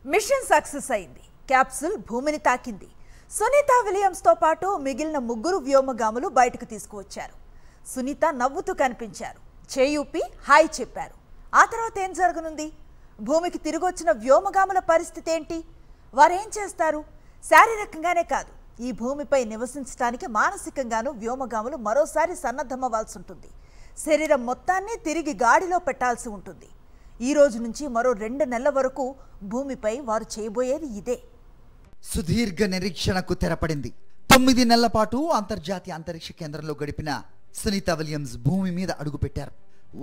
Machine success అయింది. Capsule భూమిని తాకింది. సునీత విలియమ్స్ తో పాటు మిగిలిన ముగ్గురు వ్యోమగాములు బయటకు తీసుకువచ్చారు. సునీత నవ్వుతూ కనిపించారు. చేయూపి హాయ్ చెప్పారు. ఆ తర్వాత ఏం జరగనుంది? భూమికి తిరిగొచ్చిన వ్యోమగాముల పరిస్థితి ఏంటి? వారేం చేస్తారు? శారీరకంగానే కాదు, ఈ భూమిపై నివసించడానికి మానసికంగానూ వ్యోమగాములు మరోసారి సన్నద్ధమవ్వాల్సి ఉంటుంది. శరీరం మొత్తాన్ని తిరిగి గాడిలో పెట్టాల్సి ఉంటుంది. ఈ రోజు నుంచి మరో 2 నెలల వరకు భూమిపై వారు చేయబోయేది ఇదే. సుదీర్ఘ నిరీక్షణకు తెరపడింది. 9 నెలల పాటు అంతర్జాతీయ అంతరిక్ష కేంద్రంలో గడిపిన సునీత విలియమ్స్ భూమి మీద అడుగుపెట్టారు.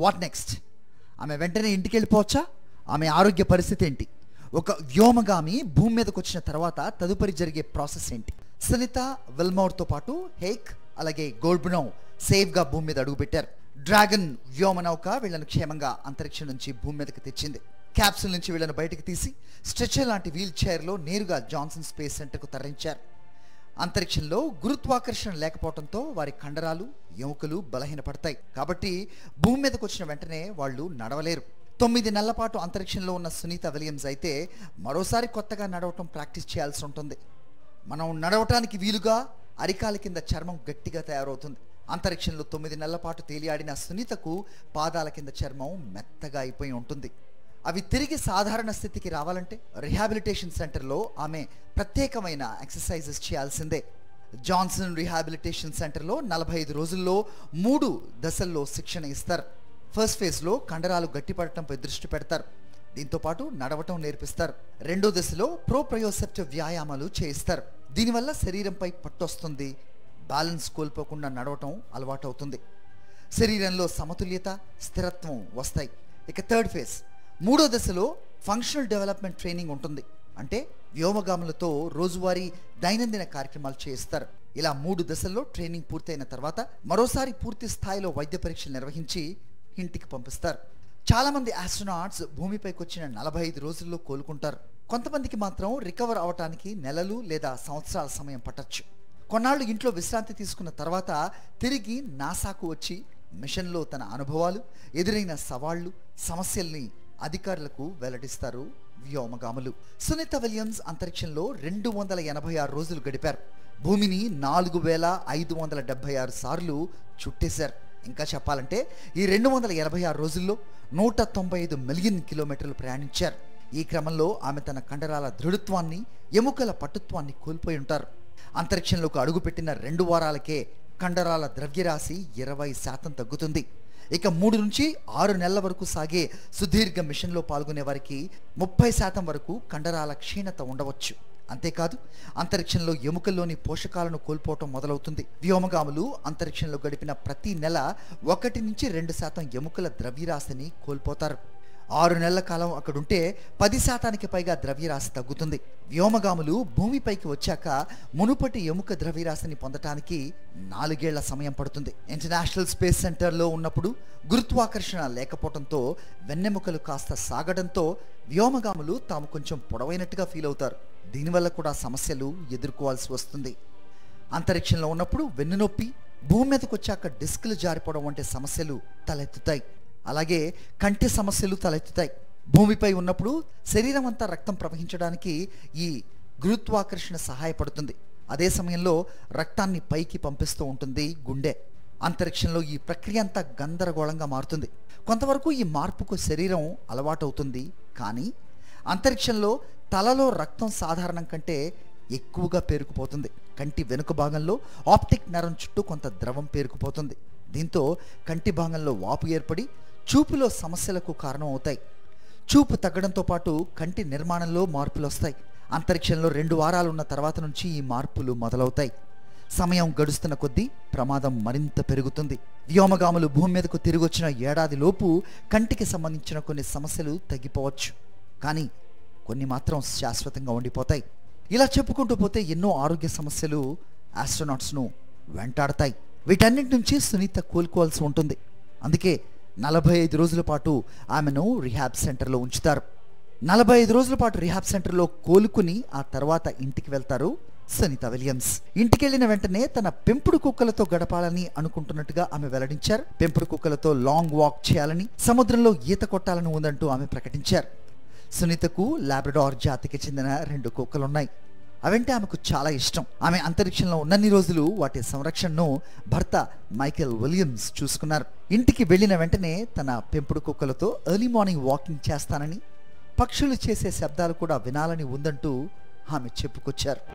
What next? ఆమె వెంటనే ఇంటికి వెళ్ళిపోవచ్చా? ఆమె ఆరోగ్య పరిస్థితి ఏంటి? ఒక వ్యోమగామి భూమి మీదకి వచ్చిన తర్వాత తదుపరి జరిగే ప్రాసెస్ ఏంటి? సునీత విల్మోర్తో పాటు హేక్ అలాగే గోల్బ్నౌ సేఫ్గా భూమి మీద అడుగుపెట్టారు. డ్రాగన్ వ్యోమనౌక వీళ్లను క్షేమంగా అంతరిక్షం నుంచి భూమి మీదకి తెచ్చింది. క్యాప్సూల్ నుంచి వీళ్లను బయటకు తీసి స్ట్రెచర్ లాంటి వీల్ చైర్లో నేరుగా జాన్సన్ స్పేస్ సెంటర్కు తరలించారు. అంతరిక్షంలో గురుత్వాకర్షణ లేకపోవడంతో వారి కండరాలు ఎముకలు బలహీనపడతాయి. కాబట్టి భూమి మీదకు వచ్చిన వెంటనే వాళ్ళు నడవలేరు. 9 నెలల పాటు అంతరిక్షంలో ఉన్న సునీత విలియమ్స్ అయితే మరోసారి కొత్తగా నడవటం ప్రాక్టీస్ చేయాల్సి ఉంటుంది. మనం నడవటానికి వీలుగా అరికాల కింద చర్మం గట్టిగా తయారవుతుంది. అంతరిక్షంలో 9 నెలల పాటు తేలియాడిన సునీతకు పాదాల కింద చర్మం మెత్తగా అయిపోయి ఉంటుంది. అవి తిరిగి సాధారణ స్థితికి రావాలంటే రిహాబిలిటేషన్ సెంటర్లో ఆమె ప్రత్యేకమైన ఎక్సర్సైజెస్ చేయాల్సిందే. జాన్సన్ రిహాబిలిటేషన్ సెంటర్లో 45 రోజుల్లో 3 దశల్లో శిక్షణ ఇస్తారు. ఫస్ట్ ఫేజ్లో కండరాలు గట్టిపడటంపై దృష్టి పెడతారు. దీంతోపాటు నడవటం నేర్పిస్తారు. రెండో దశలో ప్రోప్రయోసెప్టివ్ వ్యాయామాలు చేయిస్తారు. దీనివల్ల శరీరంపై పట్టొస్తుంది. బ్యాలెన్స్ కోల్పోకుండా నడవటం అలవాటు అవుతుంది. శరీరంలో సమతుల్యత స్థిరత్వం వస్తాయి. ఇక థర్డ్ ఫేజ్ మూడో దశలో ఫంక్షనల్ డెవలప్మెంట్ ట్రైనింగ్ ఉంటుంది. అంటే వ్యోమగాములతో రోజువారీ దైనందిన కార్యక్రమాలు చేయిస్తారు. ఇలా 3 దశల్లో ట్రైనింగ్ పూర్తయిన తర్వాత మరోసారి పూర్తి స్థాయిలో వైద్య పరీక్షలు నిర్వహించి ఇంటికి పంపిస్తారు. చాలామంది ఆస్ట్రోనాట్స్ భూమిపైకి వచ్చిన 45 రోజుల్లో కోలుకుంటారు. కొంతమందికి మాత్రం రికవర్ అవటానికి నెలలు లేదా సంవత్సరాల సమయం పట్టొచ్చు. కొన్నాళ్ళు ఇంట్లో విశ్రాంతి తీసుకున్న తర్వాత తిరిగి నాసాకు వచ్చి మిషన్లో తన అనుభవాలు, ఎదురైన సవాళ్లు, సమస్యల్ని అధికారులకు వెల్లడిస్తారు వ్యోమగాములు. సునీత విలియమ్స్ అంతరిక్షంలో 286 రోజులు గడిపారు. భూమిని 4576 సార్లు చుట్టేశారు. ఇంకా చెప్పాలంటే ఈ 286 రోజుల్లో 195 మిలియన్ కిలోమీటర్లు ప్రయాణించారు. ఈ క్రమంలో ఆమె తన కండరాల దృఢత్వాన్ని, ఎముకల పటుత్వాన్ని కోల్పోయి ఉంటారు. అంతరిక్షంలోకి అడుగుపెట్టిన 2 వారాలకే కండరాల ద్రవ్యరాశి 20% తగ్గుతుంది. ఇక 3 నుంచి 6 నెలల వరకు సాగే సుదీర్ఘ మిషన్లో పాల్గొనే వారికి 30% వరకు కండరాల క్షీణత ఉండవచ్చు. అంతేకాదు అంతరిక్షంలో ఎముకల్లోని పోషకాలను కోల్పోవటం మొదలవుతుంది. వ్యోమగాములు అంతరిక్షంలో గడిపిన ప్రతి నెల 1 నుంచి 2% ఎముకల ద్రవ్యరాశిని కోల్పోతారు. 6 నెలల కాలం అక్కడుంటే 10% పైగా ద్రవ్యరాశి తగ్గుతుంది. వ్యోమగాములు భూమిపైకి వచ్చాక మునుపటి ఎముక ద్రవ్యరాశిని పొందటానికి 4 ఏళ్ల సమయం పడుతుంది. ఇంటర్నేషనల్ స్పేస్ సెంటర్లో ఉన్నప్పుడు గురుత్వాకర్షణ లేకపోవడంతో వెన్నెముకలు కాస్త సాగడంతో వ్యోమగాములు తాము కొంచెం పొడవైనట్టుగా ఫీల్ అవుతారు. దీనివల్ల కూడా సమస్యలు ఎదుర్కోవాల్సి వస్తుంది. అంతరిక్షంలో ఉన్నప్పుడు వెన్నునొప్పి, భూమి మీదకి వచ్చాక డిస్కులు జారిపోవడం వంటి సమస్యలు తలెత్తుతాయి. అలాగే కంటి సమస్యలు తలెత్తుతాయి. భూమిపై ఉన్నప్పుడు శరీరం అంతా రక్తం ప్రవహించడానికి ఈ గురుత్వాకర్షణ సహాయపడుతుంది. అదే సమయంలో రక్తాన్ని పైకి పంపిస్తూ ఉంటుంది గుండె. అంతరిక్షంలో ఈ ప్రక్రియ అంతా గందరగోళంగా మారుతుంది. కొంతవరకు ఈ మార్పుకు శరీరం అలవాటవుతుంది. కానీ అంతరిక్షంలో తలలో రక్తం సాధారణం కంటే ఎక్కువగా పేరుకుపోతుంది. కంటి వెనుక భాగంలో ఆప్టిక్ నరం చుట్టూ కొంత ద్రవం పేరుకుపోతుంది. దీంతో కంటి భాగంలో వాపు ఏర్పడి చూపులో సమస్యలకు కారణం అవుతాయి. చూపు తగ్గడంతో పాటు కంటి నిర్మాణంలో మార్పులు వస్తాయి. అంతరిక్షంలో 2 వారాలు ఉన్న తర్వాత నుంచి ఈ మార్పులు మొదలవుతాయి. సమయం గడుస్తున్న కొద్దీ ప్రమాదం మరింత పెరుగుతుంది. వ్యోమగాములు భూమి మీదకు తిరిగొచ్చిన ఏడాది లోపు కంటికి సంబంధించిన కొన్ని సమస్యలు తగ్గిపోవచ్చు. కానీ కొన్ని మాత్రం శాశ్వతంగా ఉండిపోతాయి. ఇలా చెప్పుకుంటూ పోతే ఎన్నో ఆరోగ్య సమస్యలు ఆస్ట్రోనాట్స్ను వెంటాడతాయి. వీటన్నిటి నుంచి సునీత కోలుకోవాల్సి ఉంటుంది. అందుకే 45 రోజుల పాటు ఆమెను రిహాబ్ సెంటర్లో ఉంచుతారు. 45 రోజుల పాటు రిహాబ్ సెంటర్లో కోలుకుని ఆ తర్వాత ఇంటికి వెళ్తారు సునీత విలియమ్స్. ఇంటికి వెళ్ళిన వెంటనే తన పెంపుడు కుక్కలతో గడపాలని అనుకుంటున్నట్టుగా ఆమె వెల్లడించారు. పెంపుడు కుక్కలతో లాంగ్ వాక్ చేయాలని, సముద్రంలో ఈత కొట్టాలని ఉందంటూ ఆమె ప్రకటించారు. సునీతకు లాబ్రడార్ జాతికి చెందిన 2 కుక్కలున్నాయి. అవంటే ఆమెకు చాలా ఇష్టం. ఆమె అంతరిక్షంలో ఉన్నన్ని రోజులు వాటి సంరక్షణను భర్త మైకేల్ విలియమ్స్ చూసుకున్నారు. ఇంటికి వెళ్ళిన వెంటనే తన పెంపుడు కుక్కలతో ఎర్లీ మార్నింగ్ వాకింగ్ చేస్తానని, పక్షులు చేసే శబ్దాలు కూడా వినాలని ఉందంటూ ఆమె చెప్పుకొచ్చారు.